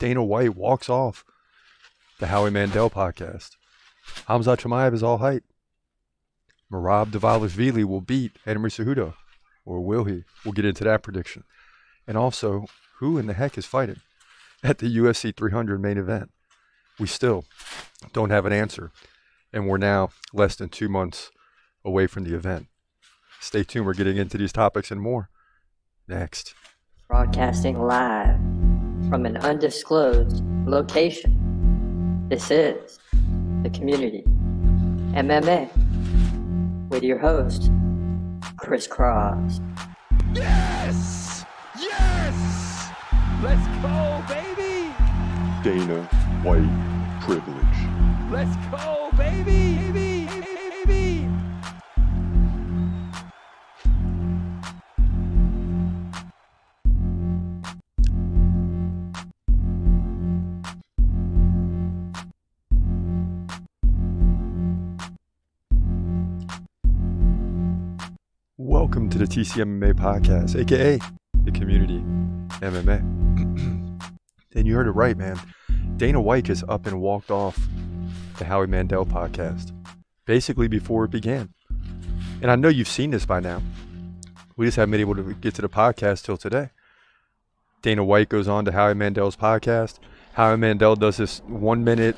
Dana White walks off the Howie Mandel podcast. Khamzat Chimaev is all hype. Merab Dvalishvili will beat Henry Cejudo. Or will he? We'll get into that prediction. And also, who in the heck is fighting at the UFC 300 main event? We still don't have an answer. And we're now less than 2 months away from the event. Stay tuned. We're getting into these topics and more next. Broadcasting live from an undisclosed location. This is the Community MMA with your host, Chris Cross. Yes! Yes! Let's go, baby! Dana White privilege. Let's go, baby! Baby! Baby! Welcome to the TCMMA podcast, aka the Community MMA. And you heard it right, man. Dana White just up and walked off the Howie Mandel podcast, basically before it began. And I know you've seen this by now. We just haven't been able to get to the podcast till today. Dana White goes on to Howie Mandel's podcast. Howie Mandel does this 1 minute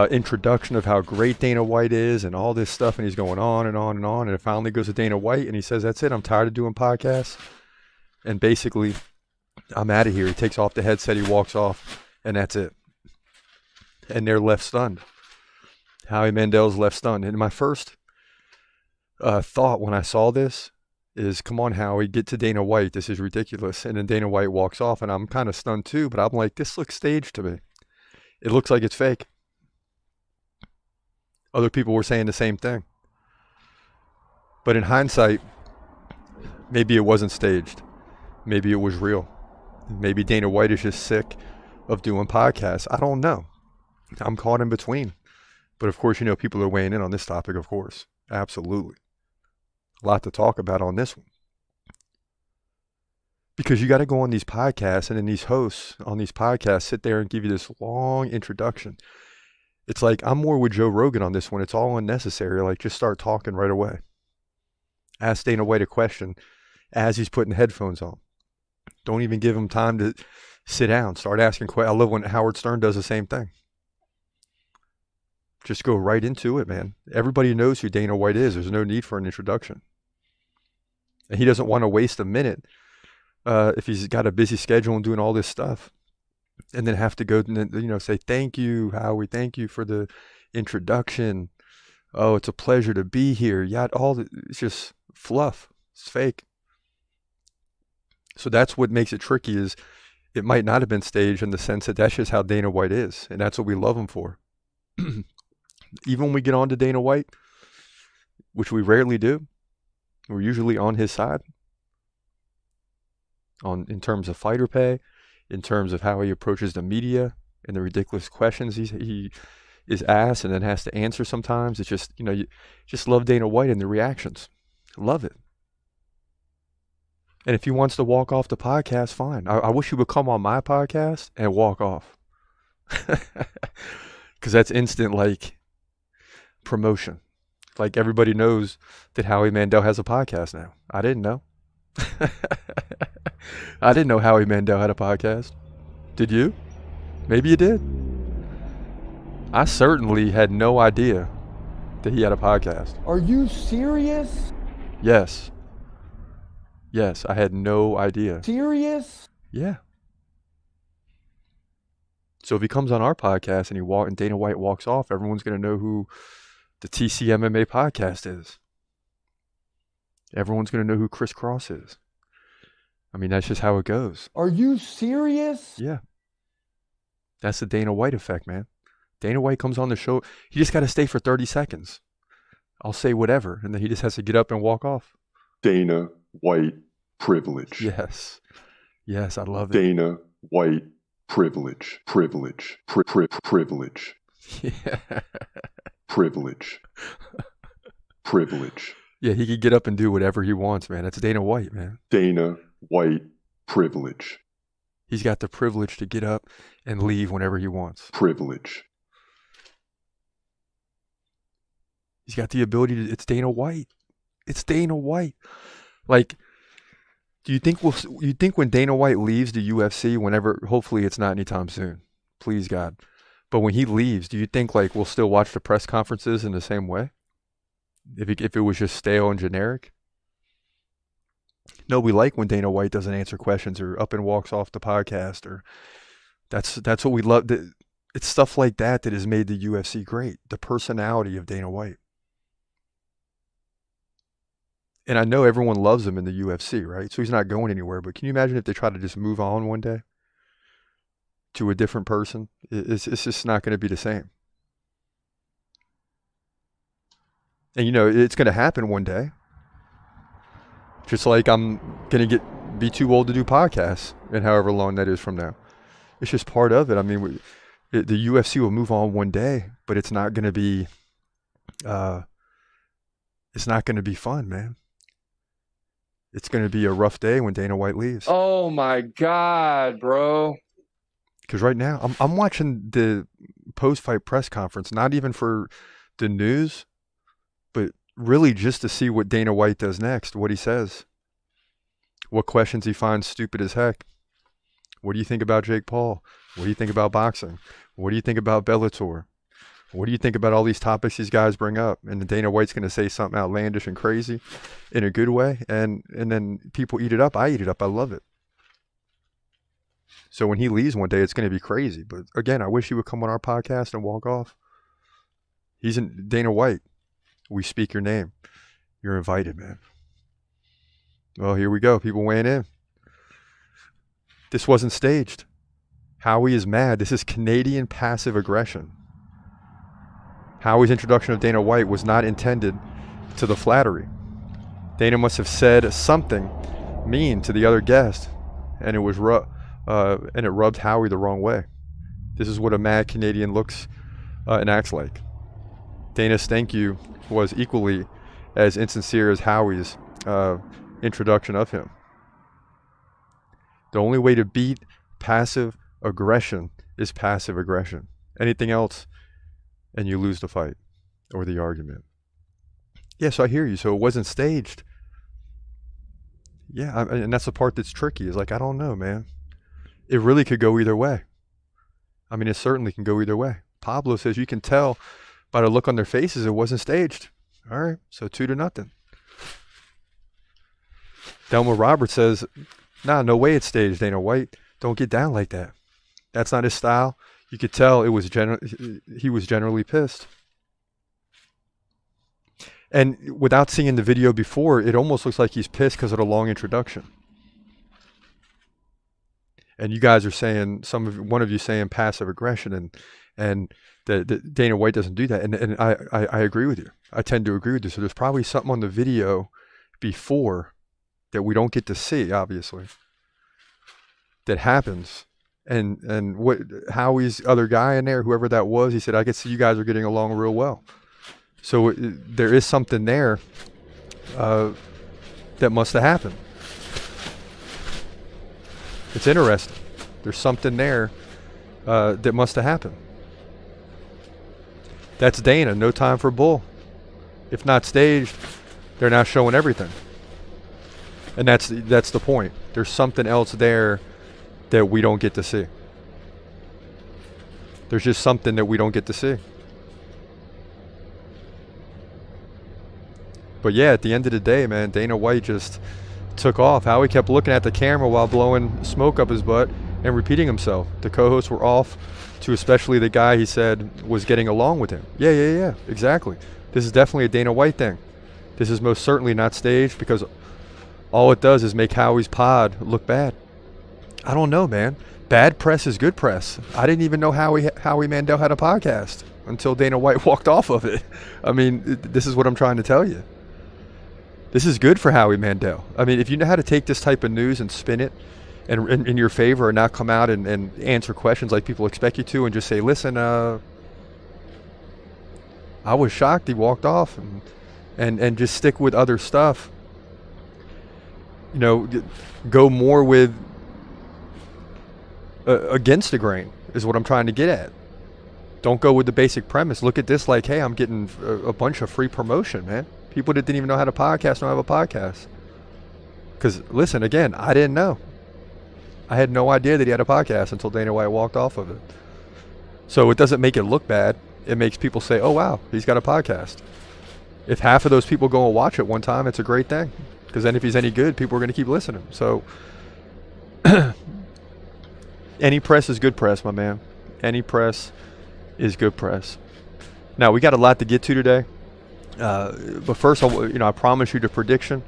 introduction of how great Dana White is and all this stuff, and he's going on and on and on, and it finally goes to Dana White and he says, that's it, I'm tired of doing podcasts, and basically I'm out of here. He takes off the headset, he walks off, and that's it. And they're left stunned. Howie Mandel's left stunned. And my first thought when I saw this is, come on, Howie, get to Dana White, this is ridiculous. And then Dana White walks off, and I'm kind of stunned too, but I'm like, this looks staged to me. It looks like it's fake. Other people were saying the same thing. But in hindsight, maybe it wasn't staged. Maybe it was real. Maybe Dana White is just sick of doing podcasts. I don't know. I'm caught in between. But of course, you know, people are weighing in on this topic, of course. Absolutely. A lot to talk about on this one. Because you got to go on these podcasts, and then these hosts on these podcasts sit there and give you this long introduction. It's like, I'm more with Joe Rogan on this one. It's all unnecessary. Like, just start talking right away. Ask Dana White a question as he's putting headphones on. Don't even give him time to sit down. Start asking questions. I love when Howard Stern does the same thing. Just go right into it, man. Everybody knows who Dana White is. There's no need for an introduction. And he doesn't want to waste a minute if he's got a busy schedule and doing all this stuff. And then have to go, say, thank you, Howie, thank you for the introduction. Oh, it's a pleasure to be here. Yeah, it's just fluff. It's fake. So that's what makes it tricky, is it might not have been staged, in the sense that that's just how Dana White is. And that's what we love him for. Even when we get on to Dana White, which we rarely do, we're usually on his side. In terms of fighter pay, in terms of how he approaches the media and the ridiculous questions he is asked and then has to answer sometimes. It's just, you just love Dana White and the reactions. Love it. And if he wants to walk off the podcast, fine. I wish he would come on my podcast and walk off. Because that's instant, like, promotion. Like, everybody knows that Howie Mandel has a podcast now. I didn't know. I didn't know Howie Mandel had a podcast. Did you? Maybe you did. I certainly had no idea that he had a podcast. Are you serious? Yes. Yes, I had no idea. Serious? Yeah. So if he comes on our podcast and Dana White walks off, everyone's going to know who the TCMMA podcast is. Everyone's going to know who Chris Cross is. I mean, that's just how it goes. Are you serious? Yeah. That's the Dana White effect, man. Dana White comes on the show. He just got to stay for 30 seconds. I'll say whatever. And then he just has to get up and walk off. Dana White privilege. Yes. Yes, I love it. Dana White privilege. Privilege. Privilege. Yeah. Privilege. Privilege. Yeah, he could get up and do whatever he wants, man. That's Dana White, man. Dana White privilege. He's got the privilege to get up and leave whenever he wants. Privilege. He's got the ability to. It's Dana White. It's Dana White. Like, do you think you think when Dana White leaves the UFC, whenever, hopefully it's not anytime soon, please God, but when he leaves, do you think like we'll still watch the press conferences in the same way? If it was just stale and generic? No, we like when Dana White doesn't answer questions or up and walks off the podcast, or that's what we love. It's stuff like that has made the UFC great. The personality of Dana White. And I know everyone loves him in the UFC, right? So he's not going anywhere. But can you imagine if they try to just move on one day to a different person? It's just not going to be the same. And, it's going to happen one day. Just like I'm going to be too old to do podcasts, and however long that is from now. It's just part of it. I mean, the UFC will move on one day, but it's not going to be fun, man. It's going to be a rough day when Dana White leaves. Oh my God, bro. Because right now, I'm watching the post-fight press conference, not even for the news, but really just to see what Dana White does next, what he says, what questions he finds stupid as heck. What do you think about Jake Paul? What do you think about boxing? What do you think about Bellator? What do you think about all these topics these guys bring up? And Dana White's going to say something outlandish and crazy in a good way. And then people eat it up. I eat it up. I love it. So when he leaves one day, it's going to be crazy. But again, I wish he would come on our podcast and walk off. He's in Dana White. We speak your name. You're invited, man. Well, here we go. People weighing in. This wasn't staged. Howie is mad. This is Canadian passive aggression. Howie's introduction of Dana White was not intended to the flattery. Dana must have said something mean to the other guest, and it rubbed Howie the wrong way. This is what a mad Canadian looks and acts like. Dana's thank you was equally as insincere as Howie's introduction of him. The only way to beat passive aggression is passive aggression. Anything else, and you lose the fight or the argument. Yes, I hear you. So it wasn't staged. Yeah, and that's the part that's tricky. Is like, I don't know, man. It really could go either way. I mean, it certainly can go either way. Pablo says you can tell by the look on their faces it wasn't staged. All right, so 2-0. Delma Roberts says, nah, no way it's staged, Dana White. Don't get down like that. That's not his style. You could tell he was generally pissed. And without seeing the video before, it almost looks like he's pissed because of the long introduction. And you guys are saying, one of you saying passive aggression, and that Dana White doesn't do that. And I agree with you. I tend to agree with you. So there's probably something on the video before that we don't get to see, obviously, that happens. And what Howie's other guy in there, whoever that was, he said, I could see you guys are getting along real well. So there is something there that must have happened. It's interesting. There's something there that must have happened. That's Dana. No time for bull. If not staged, they're not showing everything. And that's the point. There's something else there that we don't get to see. There's just something that we don't get to see. But yeah, at the end of the day, man, Dana White just took off. Howie kept looking at the camera while blowing smoke up his butt and repeating himself. The co-hosts were off, to especially the guy he said was getting along with him. Yeah, exactly. This is definitely a Dana White thing. This is most certainly not staged, because all it does is make Howie's pod look bad. I don't know, man. Bad press is good press. I didn't even know Howie Mandel had a podcast until Dana White walked off of it. I mean, this is what I'm trying to tell you. This is good for Howie Mandel. I mean, if you know how to take this type of news and spin it and in your favor, and not come out and answer questions like people expect you to, and just say, listen, I was shocked he walked off, and just stick with other stuff. You know, go more with against the grain is what I'm trying to get at. Don't go with the basic premise. Look at this like, hey, I'm getting a bunch of free promotion, man. People that didn't even know how to podcast don't have a podcast. Because, listen, again, I didn't know. I had no idea that he had a podcast until Dana White walked off of it. So it doesn't make it look bad. It makes people say, oh, wow, he's got a podcast. If half of those people go and watch it one time, it's a great thing. Because then if he's any good, people are going to keep listening. So any press is good press, my man. Any press is good press. Now, we got a lot to get to today. But first, I promised you the prediction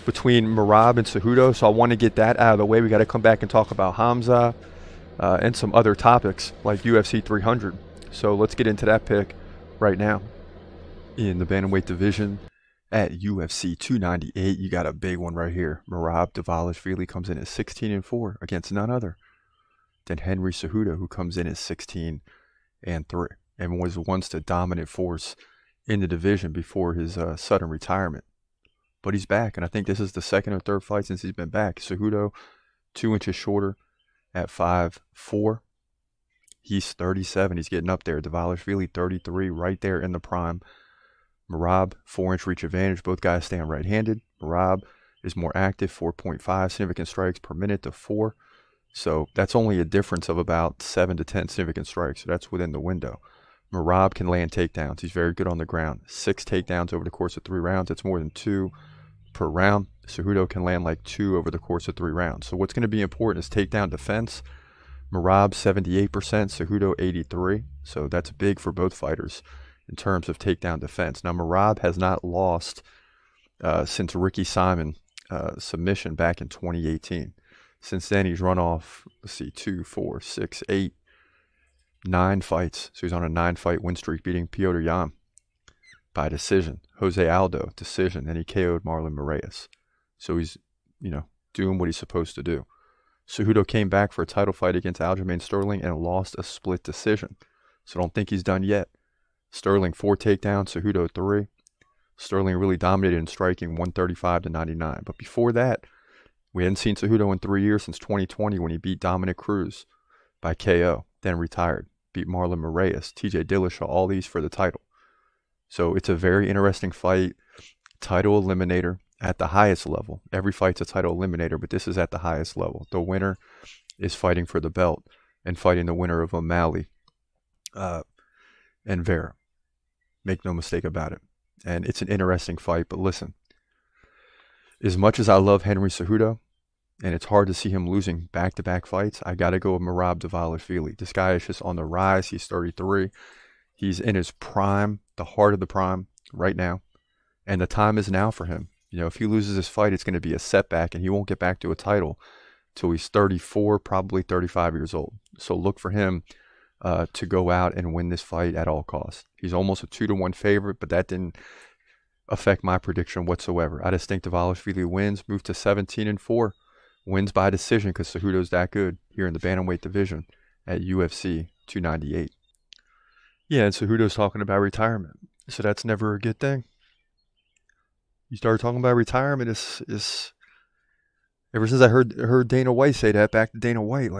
between Merab and Cejudo, so I want to get that out of the way. We got to come back and talk about Khamzat and some other topics like UFC 300. So let's get into that pick right now. In the bantamweight division at UFC 298, you got a big one right here. Merab Dvalishvili comes in at 16-4 against none other than Henry Cejudo, who comes in at 16-3 and was once the dominant force in the division before his sudden retirement. But he's back, and I think this is the second or third fight since he's been back. Cejudo, 2 inches shorter at 5'4". He's 37. He's getting up there. Dvalishvili, 33, right there in the prime. Merab, 4-inch reach advantage. Both guys stand right-handed. Merab is more active, 4.5 significant strikes per minute to 4. So that's only a difference of about 7 to 10 significant strikes. So that's within the window. Merab can land takedowns. He's very good on the ground. 6 takedowns over the course of 3 rounds. It's more than 2 per round. Cejudo can land like 2 over the course of 3 rounds. So what's going to be important is takedown defense. Merab 78%, Cejudo 83%. So that's big for both fighters in terms of takedown defense. Now, Merab has not lost since Ricky Simon submission back in 2018. Since then, he's run off, 2, 4, 6, 8, 9 fights. So he's on a 9-fight win streak, beating Piotr Jan by decision. Jose Aldo, decision. And he KO'd Marlon Moraes. So he's, doing what he's supposed to do. Cejudo came back for a title fight against Aljamain Sterling and lost a split decision. So don't think he's done yet. Sterling 4 takedowns, Cejudo 3. Sterling really dominated in striking, 135-99. But before that, we hadn't seen Cejudo in 3 years since 2020 when he beat Dominic Cruz by KO, then retired. Beat Marlon Moraes, TJ Dillashaw, all these for the title. So it's a very interesting fight. Title eliminator at the highest level. Every fight's a title eliminator, but this is at the highest level. The winner is fighting for the belt and fighting the winner of O'Malley and Vera. Make no mistake about it. And it's an interesting fight, but listen. As much as I love Henry Cejudo, and it's hard to see him losing back-to-back fights, I got to go with Merab Dvalishvili. This guy is just on the rise. He's 33. He's in his prime, the heart of the prime right now. And the time is now for him. If he loses this fight, it's going to be a setback, and he won't get back to a title till he's 34, probably 35 years old. So look for him to go out and win this fight at all costs. He's almost a 2-1 favorite, but that didn't affect my prediction whatsoever. I just think Dvalishvili wins, move to 17-4, wins by decision because Cejudo's that good here in the bantamweight division at UFC 298. Yeah, and Cejudo's talking about retirement, so that's never a good thing. You start talking about retirement, is ever since I heard Dana White say that, back to Dana White,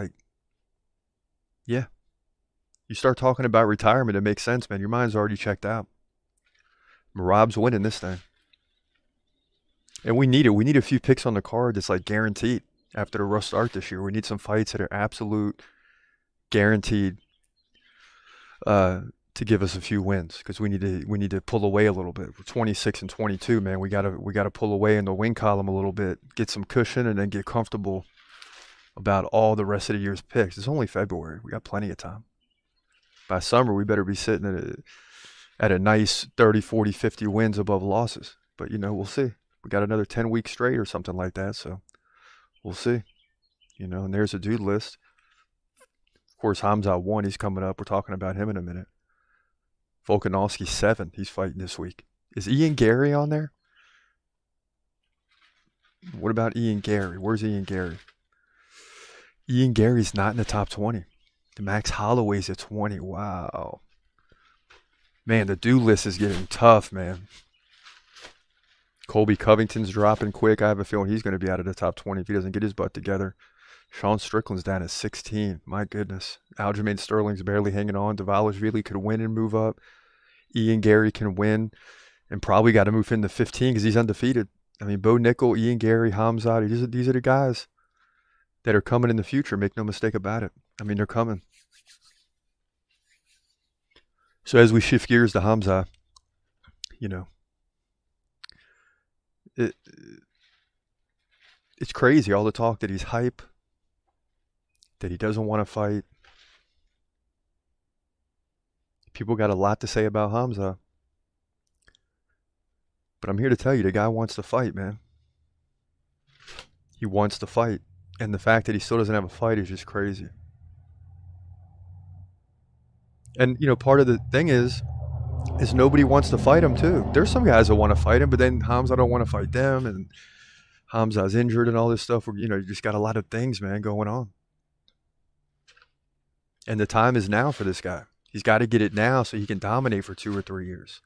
yeah. You start talking about retirement, it makes sense, man. Your mind's already checked out. Merab's winning this thing. And we need it. We need a few picks on the card that's guaranteed after the rough start this year. We need some fights that are absolute guaranteed to give us a few wins, because we need to pull away a little bit. We're 26-22, man. We gotta pull away in the win column a little bit, get some cushion, and then get comfortable about all the rest of the year's picks. It's only February. We got plenty of time. By summer, we better be sitting at a nice 30, 40, 50 wins above losses. But, we'll see. We got another 10 weeks straight or something like that, so we'll see. And there's a dude list. Of course, Khamzat 1, he's coming up. We're talking about him in a minute. Volkanovski 7, he's fighting this week. Is Ian Gary on there? What about Ian Gary? Where's Ian Gary? Ian Gary's not in the top 20. Max Holloway's at 20. Wow. Man, the dude list is getting tough, man. Colby Covington's dropping quick. I have a feeling he's going to be out of the top 20 if he doesn't get his butt together. Sean Strickland's down at 16. My goodness. Aljamain Sterling's barely hanging on. Dvalishvili could win and move up. Ian Gary can win and probably got to move into 15 because he's undefeated. I mean, Bo Nickel, Ian Gary, Khamzat, these are the guys that are coming in the future. Make no mistake about it. I mean, they're coming. So as we shift gears to Khamzat, you know, it's crazy, all the talk that he's hype, that he doesn't want to fight. People got a lot to say about Khamzat. But I'm here to tell you, the guy wants to fight, man. He wants to fight. And the fact that he still doesn't have a fight is just crazy. And, you know, part of the thing is nobody wants to fight him, too. There's some guys that want to fight him, but then Khamzat don't want to fight them, and Khamzat's injured and all this stuff. You know, you just got a lot of things, man, going on. And the time is now for this guy. He's got to get it now so he can dominate for 2 or 3 years.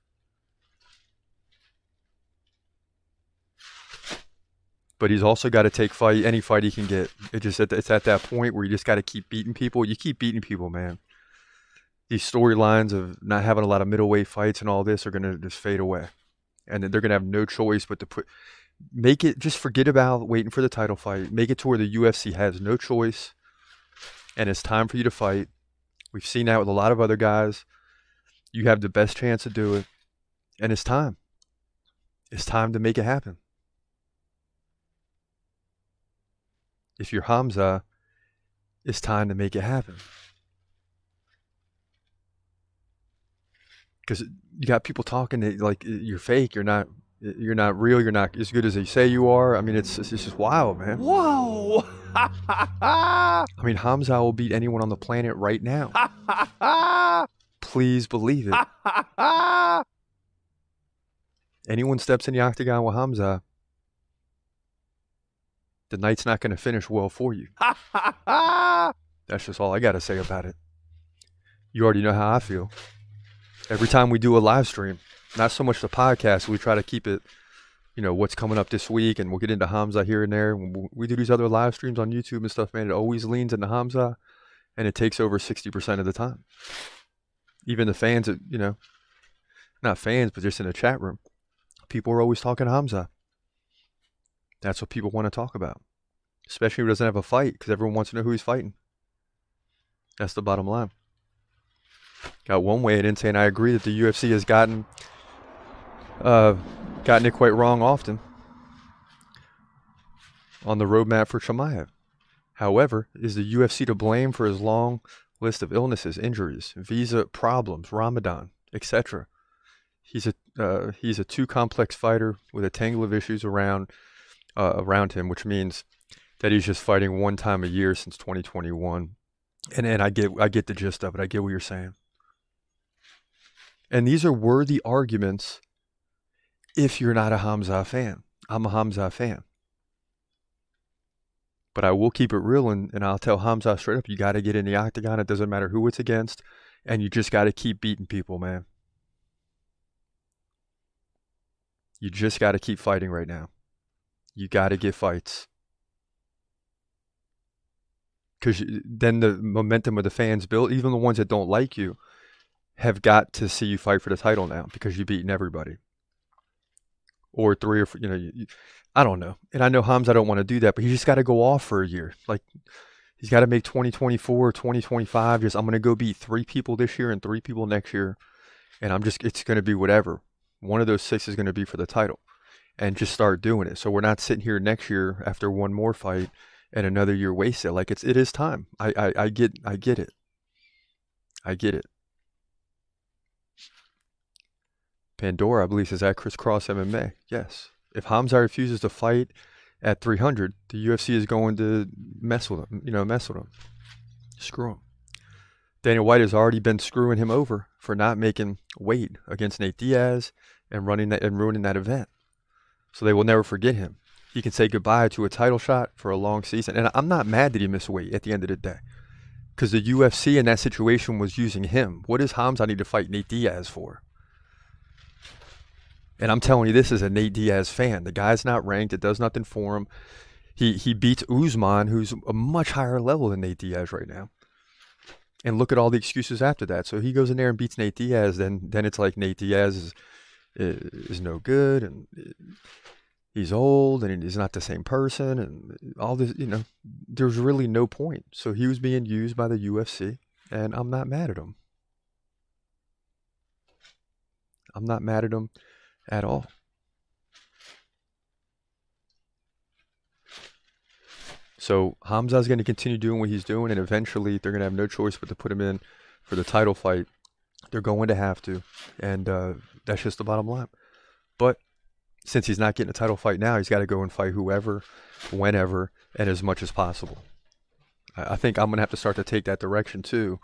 But he's also got to take any fight he can get. It's at that point where you just got to keep beating people. You keep beating people, man. These storylines of not having a lot of middleweight fights and all this are going to just fade away. And then they're going to have no choice but to make it, just forget about waiting for the title fight. Make it to where the UFC has no choice. And it's time for you to fight. We've seen that with a lot of other guys. You have the best chance to do it. And it's time. It's time to make it happen. If you're Khamzat, it's time to make it happen. Because you got people talking that, like, you're fake, you're not real, you're not as good as they say you are. I mean, it's just wild, man. Whoa! I mean, Khamzat will beat anyone on the planet right now. Please believe it. Anyone steps in the octagon with Khamzat, the night's not going to finish well for you. That's just all I got to say about it. You already know how I feel. Every time we do a live stream, not so much the podcast, we try to keep it, you know, what's coming up this week, and we'll get into Khamzat here and there. When we do these other live streams on YouTube and stuff, man, it always leans into Khamzat, and it takes over 60% of the time. Even the fans, you know, not fans, but just in the chat room, people are always talking Khamzat. That's what people want to talk about, especially who doesn't have a fight, because everyone wants to know who he's fighting. That's the bottom line. Got one way in saying I agree that the UFC has gotten it quite wrong often on the roadmap for Chimaev. However, is the UFC to blame for his long list of illnesses, injuries, visa problems, Ramadan, etc.? He's a too complex fighter with a tangle of issues around him, which means that he's just fighting one time a year since 2021. And I get the gist of it. I get what you're saying. And these are worthy arguments if you're not a Khamzat fan. I'm a Khamzat fan. But I will keep it real, and I'll tell Khamzat straight up, you got to get in the octagon. It doesn't matter who it's against. And you just got to keep beating people, man. You just got to keep fighting right now. You got to get fights. Because then the momentum of the fans build, even the ones that don't like you, have got to see you fight for the title now because you've beaten everybody. Or 3 or 4, you know, I don't know. And I know Khamzat don't want to do that, but he just got to go off for a year. Like, he's got to make 2024, 2025. I'm going to go beat 3 people this year and 3 people next year. And it's going to be whatever. One of those 6 is going to be for the title. And just start doing it. So we're not sitting here next year after one more fight and another year wasted. Like, it is time. I get it. I get it. Pandora, I believe, says at Crisscross MMA. Yes. If Khamzat refuses to fight at 300, the UFC is going to mess with him. Screw him. Daniel White has already been screwing him over for not making weight against Nate Diaz and ruining that event. So they will never forget him. He can say goodbye to a title shot for a long season. And I'm not mad that he missed weight at the end of the day, because the UFC in that situation was using him. What does Khamzat need to fight Nate Diaz for? And I'm telling you this as a Nate Diaz fan. The guy's not ranked. It does nothing for him. He beats Usman, who's a much higher level than Nate Diaz right now. And look at all the excuses after that. So he goes in there and beats Nate Diaz. Then it's like Nate Diaz is no good, and he's old, and he's not the same person, and all this. There's really no point. So he was being used by the UFC, and I'm not mad at him. I'm not mad at him at all. So Khamzat's going to continue doing what he's doing, and eventually they're going to have no choice but to put him in for the title fight. They're going to have to, and that's just the bottom line. But since he's not getting a title fight now, he's got to go and fight whoever, whenever, and as much as possible. I think I'm going to have to start to take that direction too,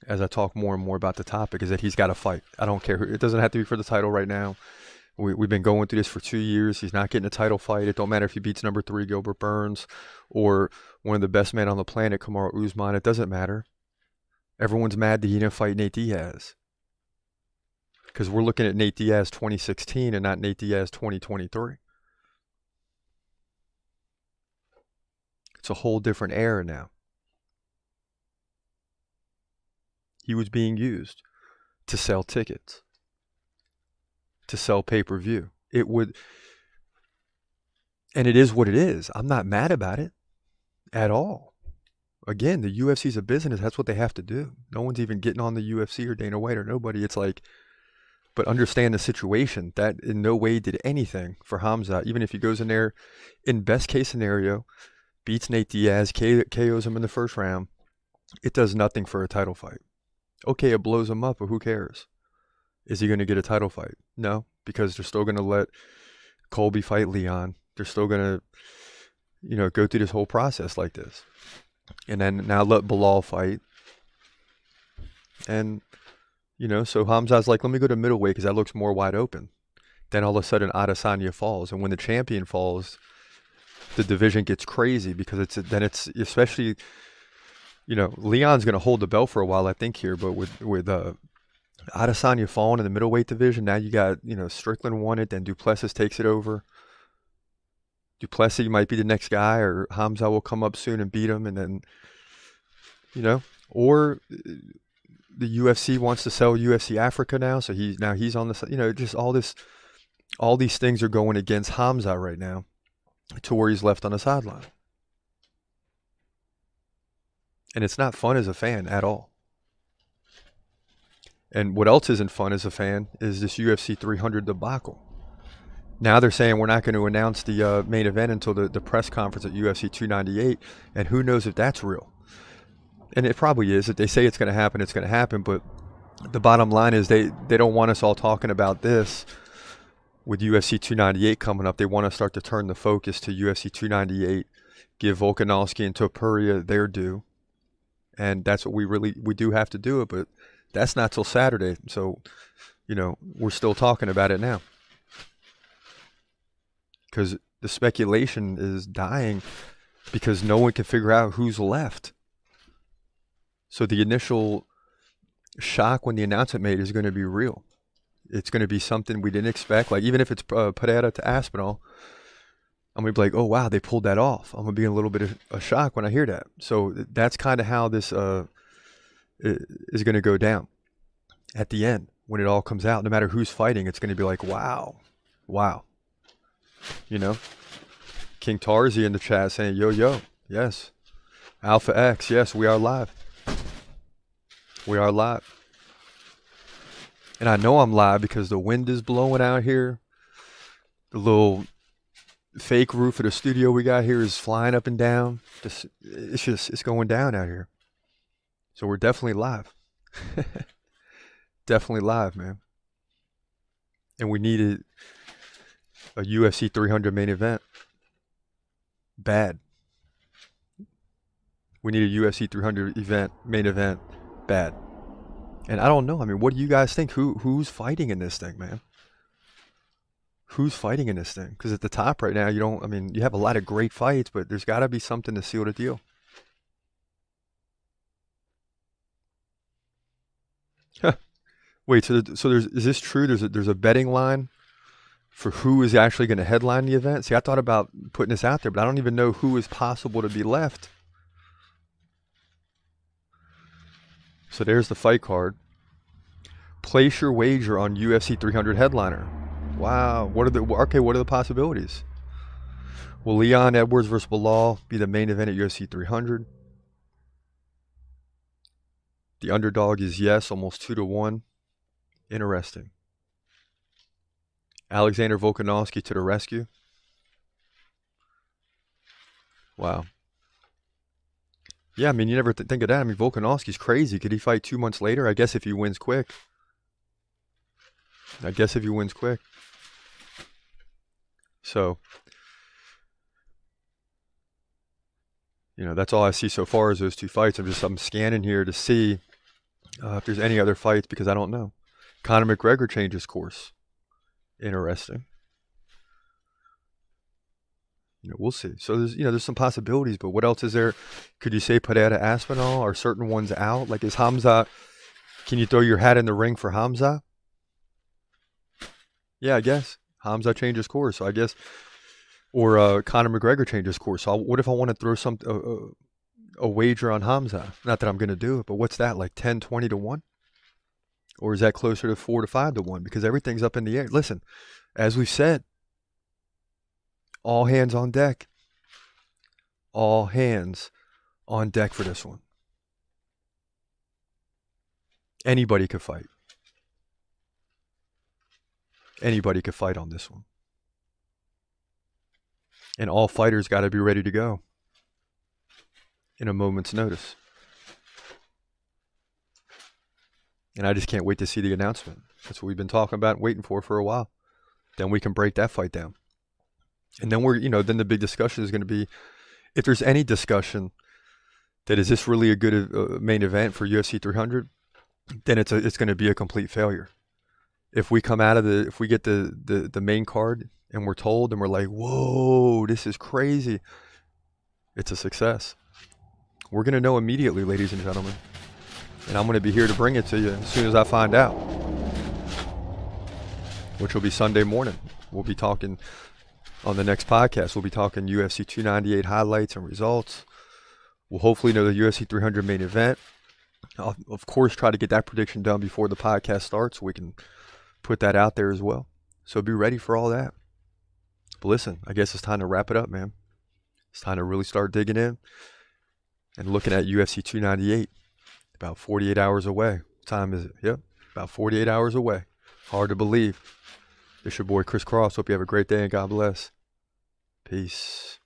as I talk more and more about the topic, is that he's got to fight. I don't care who. It doesn't have to be for the title right now. We've been going through this for 2 years. He's not getting a title fight. It don't matter if he beats number 3 Gilbert Burns or one of the best men on the planet, Kamaru Usman. It doesn't matter. Everyone's mad that he didn't fight Nate Diaz, because we're looking at Nate Diaz 2016 and not Nate Diaz 2023. It's a whole different era now. He was being used to sell tickets, to sell pay-per-view. It would, and it is what it is. I'm not mad about it at all. Again, the UFC's a business. That's what they have to do. No one's even getting on the UFC or Dana White or nobody. It's like, but understand the situation. That in no way did anything for Khamzat. Even if he goes in there, in best case scenario, beats Nate Diaz, KOs him in the first round, it does nothing for a title fight. Okay, it blows him up, but who cares? Is he going to get a title fight? No, because they're still going to let Colby fight Leon. They're still going to, go through this whole process like this. And then now let Bilal fight. And, so Khamzat's like, let me go to middleweight because that looks more wide open. Then all of a sudden Adesanya falls. And when the champion falls, the division gets crazy because it's especially, Leon's going to hold the belt for a while, I think, here. But with Adesanya falling in the middleweight division, now you got, Strickland won it, then Duplessis takes it over. Duplessis might be the next guy, or Khamzat will come up soon and beat him, and then, or the UFC wants to sell UFC Africa now, so he's on the, just all these things are going against Khamzat right now, to where he's left on the sideline. And it's not fun as a fan at all. And what else isn't fun as a fan is this UFC 300 debacle. Now they're saying we're not going to announce the main event until the press conference at UFC 298, and who knows if that's real. And it probably is. If they say it's going to happen, it's going to happen, but the bottom line is they don't want us all talking about this with UFC 298 coming up. They want to start to turn the focus to UFC 298, give Volkanovski and Topuria their due, and that's what we do have to do it, but that's not till Saturday, so, we're still talking about it now. Because the speculation is dying because no one can figure out who's left. So the initial shock when the announcement made is going to be real. It's going to be something we didn't expect. Like, even if it's Pereira to Aspinall, I'm going to be like, oh, wow, they pulled that off. I'm going to be in a little bit of a shock when I hear that. So that's kind of how this is going to go down at the end when it all comes out. No matter who's fighting, it's going to be like, wow. King Tarzi in the chat saying, yo, yes. Alpha X, yes, we are live. We are live. And I know I'm live because the wind is blowing out here. The little fake roof of the studio we got here is flying up and down. It's going down out here. So we're definitely live. Definitely live, man. And we needed a UFC 300 main event. Bad. We need a UFC 300 main event. Bad. And I don't know. I mean, what do you guys think? Who's fighting in this thing, man? Who's fighting in this thing? Because at the top right now, you have a lot of great fights, but there's got to be something to seal the deal. Wait, is this true? There's a betting line for who is actually going to headline the event. See, I thought about putting this out there, but I don't even know who is possible to be left. So there's the fight card. Place your wager on UFC 300 headliner. Wow. What are the possibilities? Will Leon Edwards versus Bilal be the main event at UFC 300? The underdog is yes, almost 2-1. Interesting. Alexander Volkanovski to the rescue. Wow. Yeah, I mean, you never think of that. I mean, Volkanovski's crazy. Could he fight 2 months later? I guess if he wins quick. So, that's all I see so far is those two fights. I'm scanning here to see if there's any other fights because I don't know. Conor McGregor changes course. Interesting. We'll see. So there's some possibilities, but what else is there? Could you say Pereira Aspinall? Are certain ones out? Like, is Khamzat? Can you throw your hat in the ring for Khamzat? Yeah, I guess Khamzat changes course. So I guess, or Conor McGregor changes course. So what if I want to throw a wager on Khamzat? Not that I'm going to do it, but what's that, like 10, 20 to 1? Or is that closer to 4 to 5 to 1? Because everything's up in the air. Listen, as we've said, all hands on deck. All hands on deck for this one. Anybody could fight. Anybody could fight on this one. And all fighters got to be ready to go in a moment's notice. And I just can't wait to see the announcement. That's what we've been talking about and waiting for a while. Then we can break that fight down. And then then the big discussion is going to be, if there's any discussion that is this really a good main event for UFC 300, then it's going to be a complete failure. If we come out of if we get the main card and we're told and we're like, whoa, this is crazy, it's a success. We're going to know immediately, ladies and gentlemen. And I'm going to be here to bring it to you as soon as I find out, which will be Sunday morning. We'll be talking on the next podcast. We'll be talking UFC 298 highlights and results. We'll hopefully know the UFC 300 main event. I'll, of course, try to get that prediction done before the podcast starts so we can put that out there as well. So be ready for all that. But listen, I guess it's time to wrap it up, man. It's time to really start digging in and looking at UFC 298. About 48 hours away. What time is it? Yep, about 48 hours away. Hard to believe. It's your boy Chris Cross. Hope you have a great day and God bless. Peace.